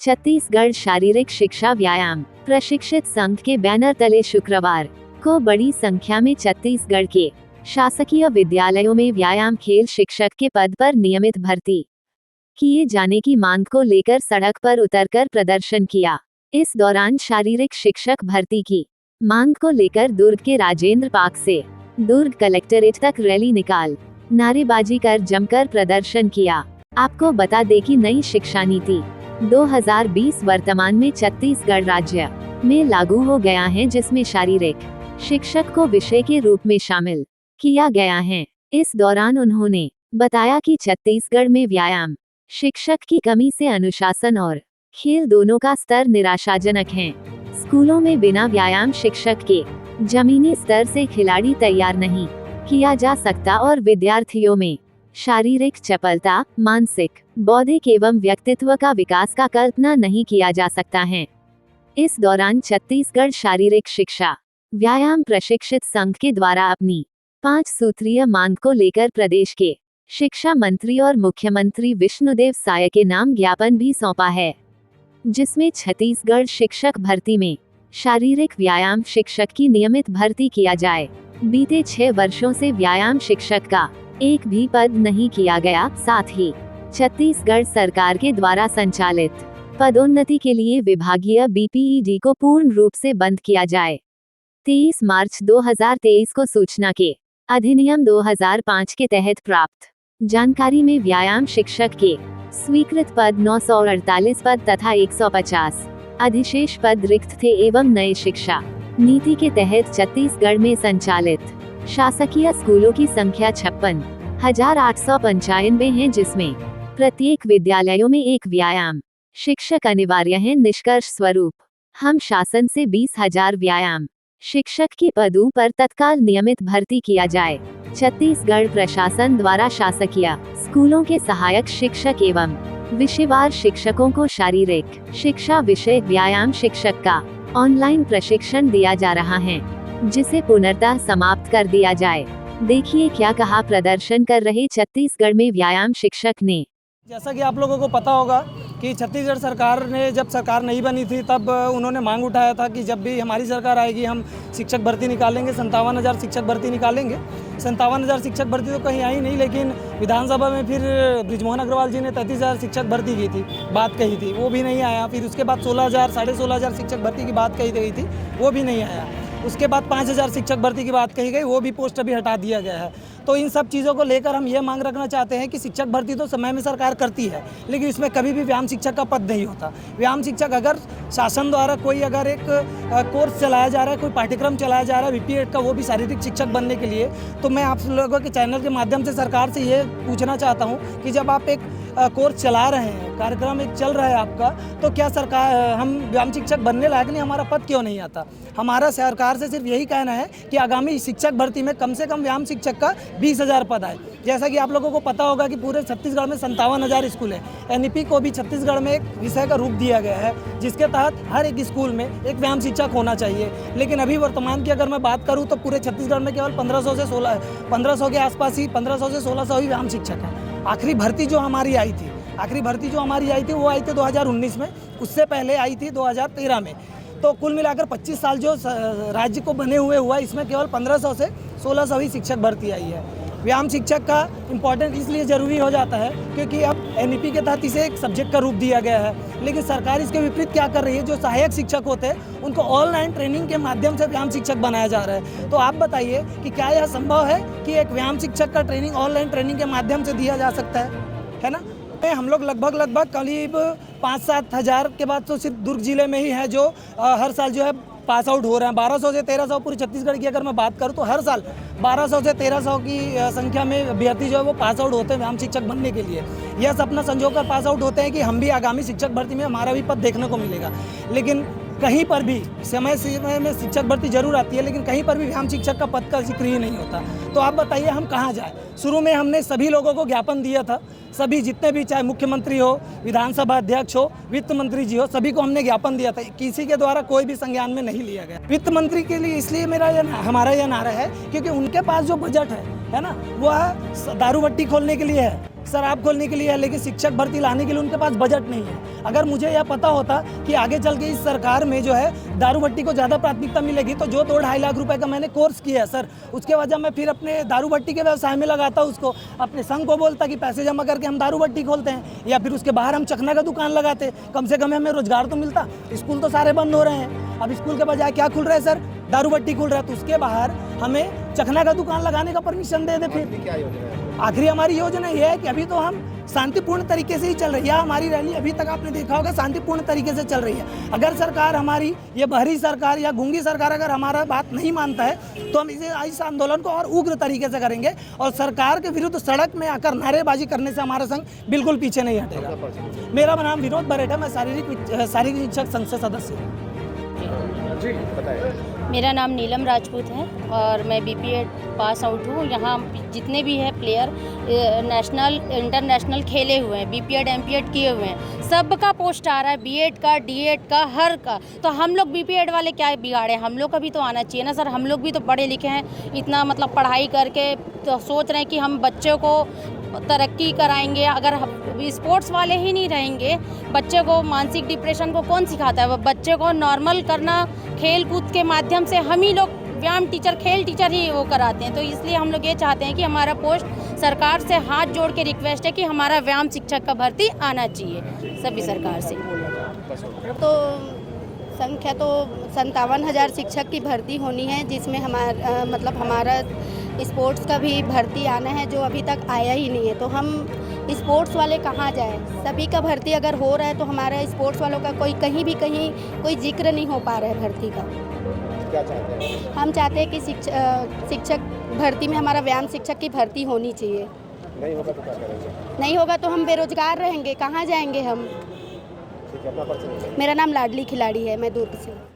छत्तीसगढ़ शारीरिक शिक्षा व्यायाम प्रशिक्षित संघ के बैनर तले शुक्रवार को बड़ी संख्या में छत्तीसगढ़ के शासकीय विद्यालयों में व्यायाम खेल शिक्षक के पद पर नियमित भर्ती किए जाने की मांग को लेकर सड़क पर उतरकर प्रदर्शन किया। इस दौरान शारीरिक शिक्षक भर्ती की मांग को लेकर दुर्ग के राजेंद्र पार्क से दुर्ग कलेक्ट्रेट तक रैली निकाल नारेबाजी कर जमकर प्रदर्शन किया। आपको बता दें कि नई शिक्षा नीति 2020 वर्तमान में छत्तीसगढ़ राज्य में लागू हो गया है, जिसमें शारीरिक शिक्षक को विषय के रूप में शामिल किया गया है। इस दौरान उन्होंने बताया कि छत्तीसगढ़ में व्यायाम शिक्षक की कमी से अनुशासन और खेल दोनों का स्तर निराशाजनक है। स्कूलों में बिना व्यायाम शिक्षक के जमीनी स्तर से खिलाड़ी तैयार नहीं किया जा सकता और विद्यार्थियों में शारीरिक चपलता, मानसिक, बौद्धिक एवं व्यक्तित्व का विकास का कल्पना नहीं किया जा सकता है। इस दौरान छत्तीसगढ़ शारीरिक शिक्षा व्यायाम प्रशिक्षित संघ के द्वारा अपनी 5 सूत्रीय मांग को लेकर प्रदेश के शिक्षा मंत्री और मुख्यमंत्री विष्णुदेव साय के नाम ज्ञापन भी सौंपा है, जिसमें छत्तीसगढ़ शिक्षक भर्ती में शारीरिक व्यायाम शिक्षक की नियमित भर्ती किया जाए। बीते 6 वर्षों से व्यायाम शिक्षक का एक भी पद नहीं किया गया। साथ ही छत्तीसगढ़ सरकार के द्वारा संचालित पदोन्नति के लिए विभागीय बीपीईडी को पूर्ण रूप से बंद किया जाए। 23 मार्च 2023 को सूचना के अधिनियम 2005 के तहत प्राप्त जानकारी में व्यायाम शिक्षक के स्वीकृत पद 948 पद तथा 150 अधिशेष पद रिक्त थे एवं नए शिक्षा नीति के तहत छत्तीसगढ़ में संचालित शासकीय स्कूलों की संख्या 56,895 है, जिसमें प्रत्येक विद्यालयों में एक व्यायाम शिक्षक अनिवार्य है। निष्कर्ष स्वरूप हम शासन से 20,000 व्यायाम शिक्षक के पदों पर तत्काल नियमित भर्ती किया जाए। छत्तीसगढ़ प्रशासन द्वारा शासकीय स्कूलों के सहायक शिक्षक एवं विषयवार शिक्षकों को शारीरिक शिक्षा विषय व्यायाम शिक्षक का ऑनलाइन प्रशिक्षण दिया जा रहा है, जिसे पूर्णतः समाप्त कर दिया जाए। देखिए क्या कहा प्रदर्शन कर रहे छत्तीसगढ़ में व्यायाम शिक्षक ने। जैसा कि आप लोगों को पता होगा कि छत्तीसगढ़ सरकार ने जब सरकार नहीं बनी थी तब उन्होंने मांग उठाया था कि जब भी हमारी सरकार आएगी हम शिक्षक भर्ती निकालेंगे, 57,000 शिक्षक भर्ती निकालेंगे। 57,000 शिक्षक भर्ती तो कहीं आई नहीं, लेकिन विधानसभा में फिर बृजमोहन अग्रवाल जी ने 33,000 शिक्षक भर्ती की थी, बात कही थी, वो भी नहीं आया। फिर उसके बाद 16,000 16,500 शिक्षक भर्ती की बात कही गई थी, वो भी नहीं आया। उसके बाद 5,000 शिक्षक भर्ती की बात कही गई, वो भी पोस्ट अभी हटा दिया गया है। तो इन सब चीज़ों को लेकर हम ये मांग रखना चाहते हैं कि शिक्षक भर्ती तो समय में सरकार करती है, लेकिन इसमें कभी भी व्यायाम शिक्षक का पद नहीं होता। व्यायाम शिक्षक अगर शासन द्वारा कोई अगर एक कोर्स चलाया जा रहा है, कोई पाठ्यक्रम चलाया जा रहा है बीपीएड का, वो भी शारीरिक शिक्षक बनने के लिए, तो मैं आप लोगों के चैनल के माध्यम से सरकार से ये पूछना चाहता हूँ कि जब आप एक कोर्स चला रहे हैं, कार्यक्रम एक चल रहा है आपका, तो क्या सरकार हम व्यायाम शिक्षक बनने लायक नहीं, हमारा पद क्यों नहीं आता? हमारा सरकार से सिर्फ यही कहना है कि आगामी शिक्षक भर्ती में कम से कम व्यायाम शिक्षक का 20,000 पद आए। जैसा कि आप लोगों को पता होगा कि पूरे छत्तीसगढ़ में 57,000 स्कूल है। एनईपी को भी छत्तीसगढ़ में एक विषय का रूप दिया गया है, जिसके तहत हर एक स्कूल में एक व्यायाम शिक्षक होना चाहिए। लेकिन अभी वर्तमान की अगर मैं बात करूँ तो पूरे छत्तीसगढ़ में केवल 1500 के आसपास ही 1500 से 1600 ही व्यायाम शिक्षक है। आखिरी भर्ती जो हमारी आई थी वो आई थी 2019 में, उससे पहले आई थी 2013 में। तो कुल मिलाकर 25 साल जो राज्य को बने हुआ, इसमें केवल 1500 से 1600 ही शिक्षक भर्ती आई है। व्यायाम शिक्षक का इम्पोर्टेंट इसलिए ज़रूरी हो जाता है क्योंकि अब एनईपी के तहत इसे एक सब्जेक्ट का रूप दिया गया है, लेकिन सरकार इसके विपरीत क्या कर रही है? जो सहायक शिक्षक होते हैं उनको ऑनलाइन ट्रेनिंग के माध्यम से व्यायाम शिक्षक बनाया जा रहा है। तो आप बताइए कि क्या यह संभव है कि एक व्यायाम शिक्षक का ट्रेनिंग ऑनलाइन ट्रेनिंग के माध्यम से दिया जा सकता है ना? हम लोग लगभग करीब 5-7 हज़ार के बाद तो सिर्फ दुर्ग जिले में ही है जो हर साल जो है पास आउट हो रहे हैं। 1200 से 1300 पूरी छत्तीसगढ़ की अगर मैं बात करूं तो हर साल 1200 से 1300 की संख्या में अभ्यर्थी जो है वो पास आउट होते हैं व्यायाम शिक्षक बनने के लिए। यह सपना संजोकर पास आउट होते हैं कि हम भी आगामी शिक्षक भर्ती में हमारा भी पद देखने को मिलेगा। लेकिन कहीं पर भी समय में शिक्षक भर्ती जरूर आती है, लेकिन कहीं पर भी व्यायाम शिक्षक का पद का जिक्र ही नहीं होता। तो आप बताइए हम कहाँ जाए? शुरू में हमने सभी लोगों को ज्ञापन दिया था, सभी जितने भी, चाहे मुख्यमंत्री हो, विधानसभा अध्यक्ष हो, वित्त मंत्री जी हो, सभी को हमने ज्ञापन दिया था। किसी के द्वारा कोई भी संज्ञान में नहीं लिया गया। वित्त मंत्री के लिए इसलिए हमारा यह नारा है क्योंकि उनके पास जो बजट है ना, वह दारू भट्टी खोलने के लिए है, शराब खोलने के लिए है, लेकिन शिक्षक भर्ती लाने के लिए उनके पास बजट नहीं है। अगर मुझे यह पता होता कि आगे चल के इस सरकार में जो है दारू भट्टी को ज़्यादा प्राथमिकता मिलेगी, तो जो 2-2.5 लाख रुपए का मैंने कोर्स किया है सर, उसके वजह मैं फिर अपने दारू भट्टी के व्यवसाय में लगाता, उसको अपने संघ को बोलता कि पैसे जमा करके हम दारू भट्टी खोलते हैं, या फिर उसके बाहर हम चखना का दुकान लगाते, कम से कम हमें रोजगार तो मिलता। स्कूल तो सारे बंद हो रहे हैं, अब स्कूल के बजाय क्या खुल रहा है सर, दारू भट्टी खुल रहा है, तो उसके बाहर हमें चखना का दुकान लगाने का परमिशन दे दे। फिर आखिरी हमारी योजना ये है कि अभी तो हम शांतिपूर्ण तरीके से ही चल रही है हमारी रैली, अभी तक आपने देखा होगा शांतिपूर्ण तरीके से चल रही है। अगर सरकार हमारी, ये बहरी सरकार या गूंगी सरकार अगर हमारा बात नहीं मानता है, तो हम इस आंदोलन को और उग्र तरीके से करेंगे, और सरकार के विरुद्ध सड़क में आकर नारेबाजी करने से हमारा संघ बिल्कुल पीछे नहीं हटेगा। मेरा नाम विनोद बरेठा, मैं शारीरिक शिक्षक संघ से सदस्य हूँ। मेरा नाम नीलम राजपूत है और मैं बीपीएड पास आउट हूँ। यहाँ जितने भी है प्लेयर नेशनल इंटरनेशनल खेले हुए हैं, बीपीएड एमपीएड किए हुए हैं, सबका पोस्ट आ रहा है, बीएड का, डीएड का, हर का। तो हम लोग बीपीएड वाले क्या बिगाड़े, हम लोग का भी तो आना चाहिए ना सर। हम लोग भी तो पढ़े लिखे हैं, इतना मतलब पढ़ाई करके तो सोच रहे हैं कि हम बच्चों को तरक्की कराएंगे। अगर स्पोर्ट्स वाले ही नहीं रहेंगे, बच्चे को मानसिक डिप्रेशन को कौन सिखाता है? वो बच्चे को नॉर्मल करना खेल कूद के माध्यम से हम ही लोग व्यायाम टीचर, खेल टीचर ही वो कराते हैं। तो इसलिए हम लोग ये चाहते हैं कि हमारा पोस्ट, सरकार से हाथ जोड़ के रिक्वेस्ट है कि हमारा व्यायाम शिक्षक का भर्ती आना चाहिए सभी सरकार से। तो संख्या तो 57,000 शिक्षक की भर्ती होनी है, जिसमें हमारा स्पोर्ट्स का भी भर्ती आना है, जो अभी तक आया ही नहीं है। तो हम स्पोर्ट्स वाले कहाँ जाए? सभी का भर्ती अगर हो रहा है तो हमारा स्पोर्ट्स वालों का कहीं कोई जिक्र नहीं हो पा रहा है भर्ती का। क्या चाहते हैं? हम चाहते हैं कि शिक्षक भर्ती में हमारा व्यायाम शिक्षक की भर्ती होनी चाहिए। नहीं होगा तो क्या करेंगे? नहीं होगा तो हम बेरोजगार रहेंगे, कहाँ जाएंगे हम? ठीक है, अपना परिचय दीजिए। मेरा नाम लाडली खिलाड़ी है, मैं दुर्ग से हूँ।